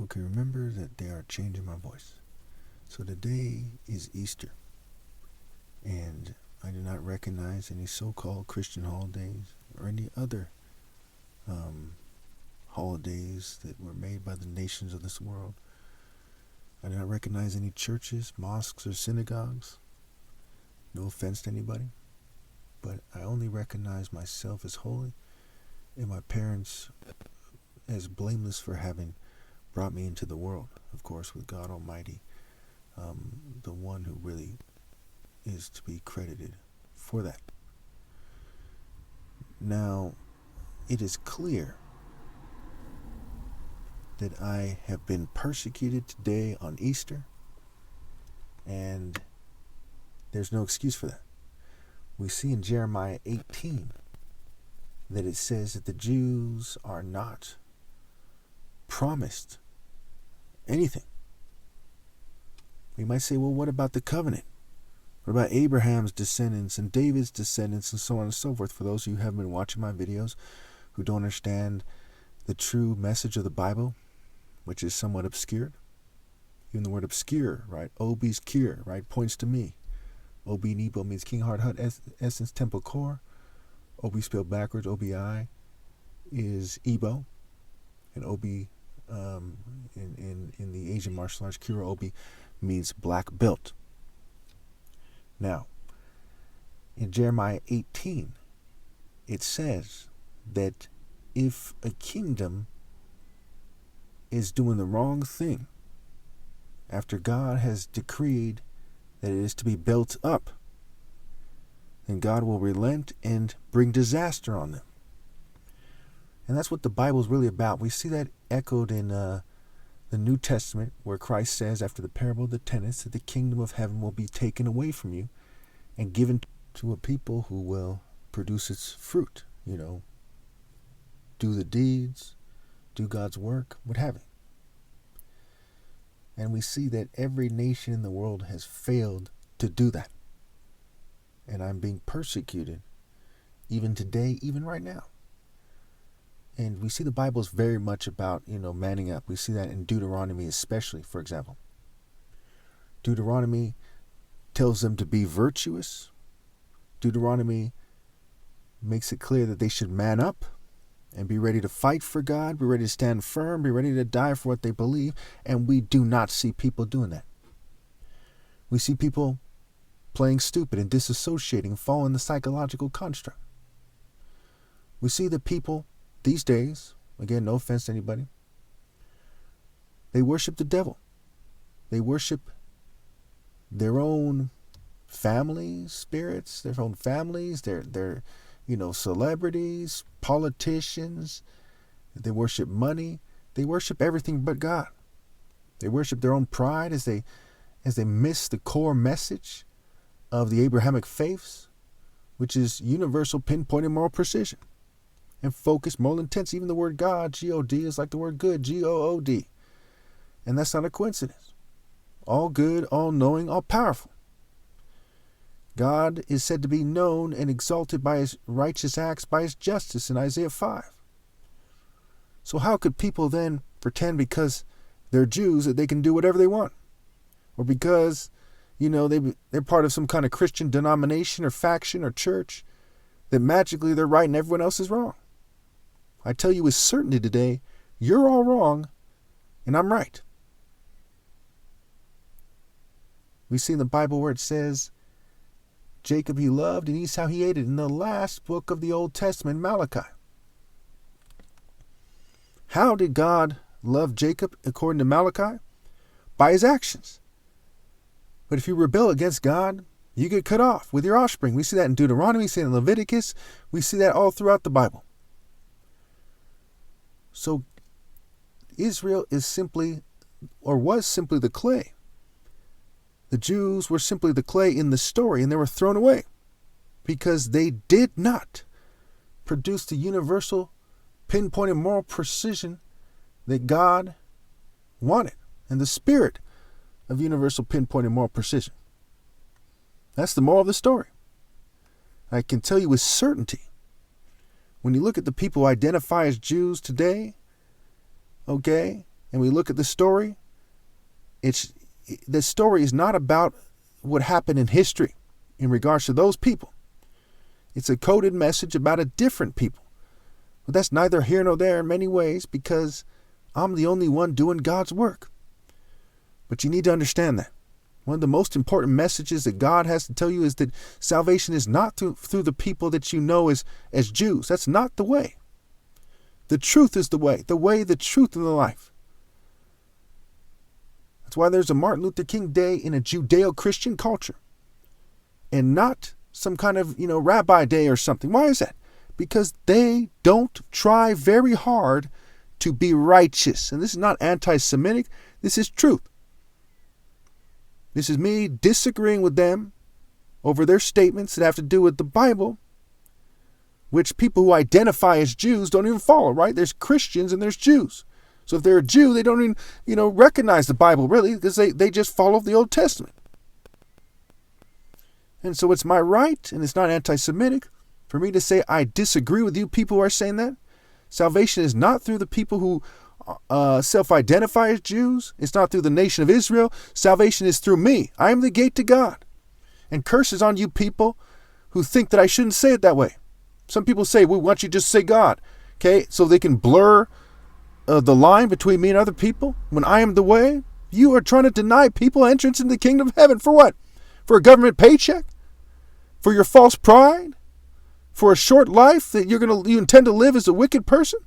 Okay, remember that they are changing my voice. So today is Easter, and I do not recognize any so-called Christian holidays or any other holidays that were made by the nations of this world. I do not recognize any churches, mosques, or synagogues. No offense to anybody, but I only recognize myself as holy and my parents as blameless for having brought me into the world, of course, with God Almighty, the one who really is to be credited for that. Now, it is clear that I have been persecuted today on Easter, and there's no excuse for that. We see in Jeremiah 18 that it says that the Jews are not promised anything. We might say, well, what about the covenant? What about Abraham's descendants and David's descendants and so on and so forth? For those of you who have been watching my videos who don't understand the true message of the Bible, which is somewhat obscured. Even the word obscure, right? Obi's cure, right? Points to me. Obi Nebo means King Hard Hut Essence Temple Core. Obi spelled backwards, OBI, is Ebo. And Obi in the Asian martial arts, Kura Obi means black belt. Now, in Jeremiah 18, it says that if a kingdom is doing the wrong thing after God has decreed that it is to be built up, then God will relent and bring disaster on them. And that's what the Bible is really about. We see that echoed in the New Testament, where Christ says after the parable of the tenants that the kingdom of heaven will be taken away from you and given to a people who will produce its fruit, do the deeds, do God's work, what have you. And we see that every nation in the world has failed to do that. And I'm being persecuted even today, even right now. And we see the Bible is very much about, manning up. We see that in Deuteronomy especially, for example. Deuteronomy tells them to be virtuous. Deuteronomy makes it clear that they should man up and be ready to fight for God, be ready to stand firm, be ready to die for what they believe. And we do not see people doing that. We see people playing stupid and disassociating and following the psychological construct. We see that people these days, again, no offense to anybody, they worship the devil. They worship their own families, spirits, their own families, their celebrities, politicians. They worship money. They worship everything but God. They worship their own pride as they miss the core message of the Abrahamic faiths, which is universal, pinpointed moral precision and focus, moral intensity. Even the word God, G-O-D, is like the word good, G-O-O-D. And that's not a coincidence. All good, all knowing, all powerful. God is said to be known and exalted by his righteous acts, by his justice in Isaiah 5. So how could people then pretend because they're Jews that they can do whatever they want? Or because, they're part of some kind of Christian denomination or faction or church, that magically they're right and everyone else is wrong? I tell you with certainty today, you're all wrong and I'm right. We see in the Bible where it says, Jacob he loved and Esau he hated, in the last book of the Old Testament, Malachi. How did God love Jacob according to Malachi? By his actions. But if you rebel against God, you get cut off with your offspring. We see that in Deuteronomy, we see it in Leviticus, we see that all throughout the Bible. So Israel is simply, or was simply, the clay. The Jews were simply the clay in the story, and they were thrown away because they did not produce the universal, pinpointed moral precision that God wanted, and the spirit of universal, pinpointed moral precision. That's the moral of the story. I can tell you with certainty, when you look at the people who identify as Jews today, okay, and we look at the story, the story is not about what happened in history in regards to those people. It's a coded message about a different people. But that's neither here nor there in many ways, because I'm the only one doing God's work. But you need to understand that. One of the most important messages that God has to tell you is that salvation is not through the people that you know as Jews. That's not the way. The truth is the way, the truth, and the life. That's why there's a Martin Luther King Day in a Judeo-Christian culture and not some kind of, rabbi day or something. Why is that? Because they don't try very hard to be righteous. And this is not anti-Semitic. This is truth. This is me disagreeing with them over their statements that have to do with the Bible, which people who identify as Jews don't even follow, right? There's Christians and there's Jews. So if they're a Jew, they don't even, recognize the Bible really, because they just follow the Old Testament. And so it's my right, and it's not anti-Semitic, for me to say I disagree with you people who are saying that. Salvation is not through the people who self-identify as Jews. It's not through the nation of Israel. Salvation is through me. I am the gate to God. And curses on you people who think that I shouldn't say it that way. Some people say, well, why don't you just say God? Okay, so they can blur the line between me and other people when I am the way. You are trying to deny people entrance into the kingdom of heaven. For what? For a government paycheck? For your false pride? For a short life that you intend to live as a wicked person?